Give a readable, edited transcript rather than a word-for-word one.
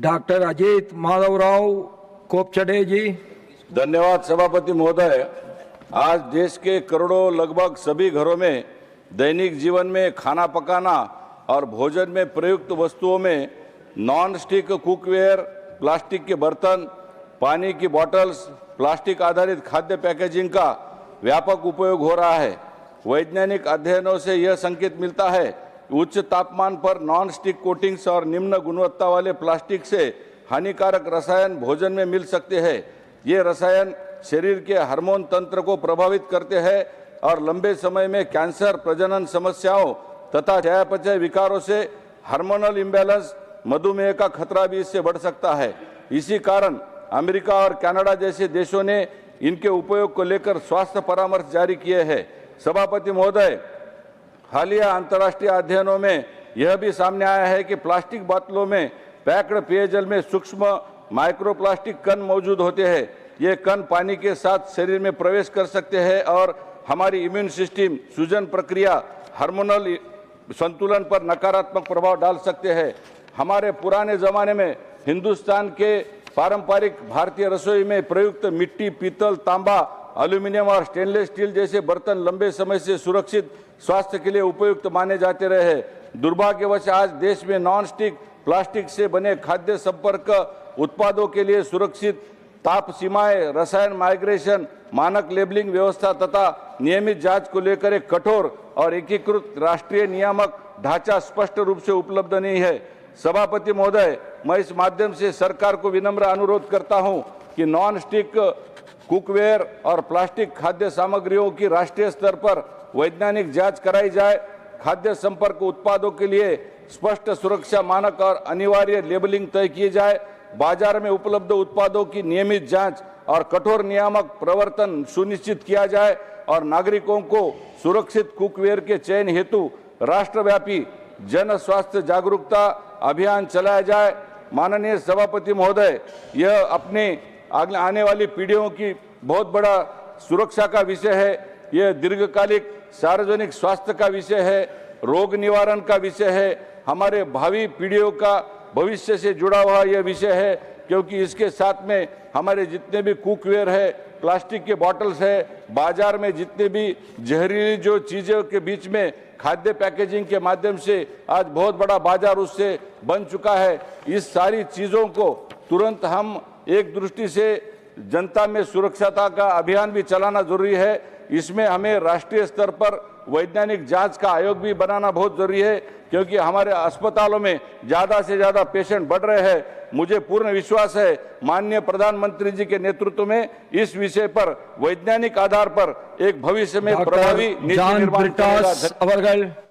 Doctor Ajit Madhavrao कोपचडे जी। धन्यवाद सभापति महोदय। आज देश के करोड़ों लगभग सभी घरों में दैनिक जीवन में खाना पकाना और भोजन में प्रयुक्त वस्तुओं में नॉन स्टिक कुकवेयर, प्लास्टिक के बर्तन, पानी की बॉटल्स, प्लास्टिक आधारित खाद्य पैकेजिंग का व्यापक उपयोग हो रहा है। वैज्ञानिक अध्ययनों से यह संकेत मिलता है कि उच्च तापमान पर नॉन स्टिक कोटिंग्स और निम्न गुणवत्ता वाले प्लास्टिक से हानिकारक रसायन भोजन में मिल सकते हैं। ये रसायन शरीर के हार्मोन तंत्र को प्रभावित करते हैं और लंबे समय में कैंसर, प्रजनन समस्याओं तथा चयापचय विकारों से हार्मोनल इम्बैलेंस, मधुमेह का खतरा भी इससे बढ़ सकता है। इसी कारण अमेरिका और कनाडा जैसे देशों ने इनके उपयोग को लेकर स्वास्थ्य परामर्श जारी किए हैं। सभापति महोदय, हालिया अंतर्राष्ट्रीय अध्ययनों में यह भी सामने आया है कि प्लास्टिक बोतलों में पैक्ड पेयजल में सूक्ष्म माइक्रोप्लास्टिक कण मौजूद होते हैं। ये कण पानी के साथ शरीर में प्रवेश कर सकते हैं और हमारी इम्यून सिस्टम, सूजन प्रक्रिया, हार्मोनल संतुलन पर नकारात्मक प्रभाव डाल सकते हैं। हमारे पुराने जमाने में हिंदुस्तान के पारंपरिक भारतीय रसोई में प्रयुक्त मिट्टी, पीतल, तांबा, एल्यूमिनियम और स्टेनलेस स्टील जैसे बर्तन लंबे समय से सुरक्षित, स्वास्थ्य के लिए उपयुक्त माने जाते रहे हैं। दुर्भाग्यवश आज देश में नॉन स्टिक प्लास्टिक से बने खाद्य संपर्क उत्पादों के लिए सुरक्षित ताप सीमाएं, रसायन माइग्रेशन, मानक लेबलिंग व्यवस्था तथा नियमित जांच को लेकर एक कठोर और एकीकृत राष्ट्रीय नियामक ढांचा स्पष्ट रूप से उपलब्ध नहीं है। सभापति महोदय, मैं इस माध्यम से सरकार को विनम्र अनुरोध करता हूं कि नॉन स्टिक कुकवेयर और प्लास्टिक खाद्य सामग्रियों की राष्ट्रीय स्तर पर वैज्ञानिक जांच कराई जाए। खाद्य संपर्क उत्पादों के लिए स्पष्ट सुरक्षा मानक और अनिवार्य लेबलिंग तय किए जाए। बाजार में उपलब्ध उत्पादों की नियमित जांच और कठोर नियामक प्रवर्तन सुनिश्चित किया जाए और नागरिकों को सुरक्षित कुकवेयर के चयन हेतु राष्ट्रव्यापी जन स्वास्थ्य जागरूकता अभियान चलाया जाए। माननीय सभापति महोदय, यह अपने आने वाली पीढ़ियों की बहुत बड़ा सुरक्षा का विषय है। यह दीर्घकालिक सार्वजनिक स्वास्थ्य का विषय है, रोग निवारण का विषय है, हमारे भावी पीढ़ियों का भविष्य से जुड़ा हुआ यह विषय है, क्योंकि इसके साथ में हमारे जितने भी कुकवेयर है, प्लास्टिक के बॉटल्स है, बाजार में जितने भी जहरीली जो चीज़ों के बीच में खाद्य पैकेजिंग के माध्यम से आज बहुत बड़ा बाजार उससे बन चुका है। इस सारी चीज़ों को तुरंत हम एक दृष्टि से जनता में सुरक्षता का अभियान भी चलाना जरूरी है। इसमें हमें राष्ट्रीय स्तर पर वैज्ञानिक जांच का आयोग भी बनाना बहुत जरूरी है, क्योंकि हमारे अस्पतालों में ज़्यादा से ज़्यादा पेशेंट बढ़ रहे हैं। मुझे पूर्ण विश्वास है माननीय प्रधानमंत्री जी के नेतृत्व में इस विषय पर वैज्ञानिक आधार पर एक भविष्य में प्रभावी नीति निर्माण करेगा।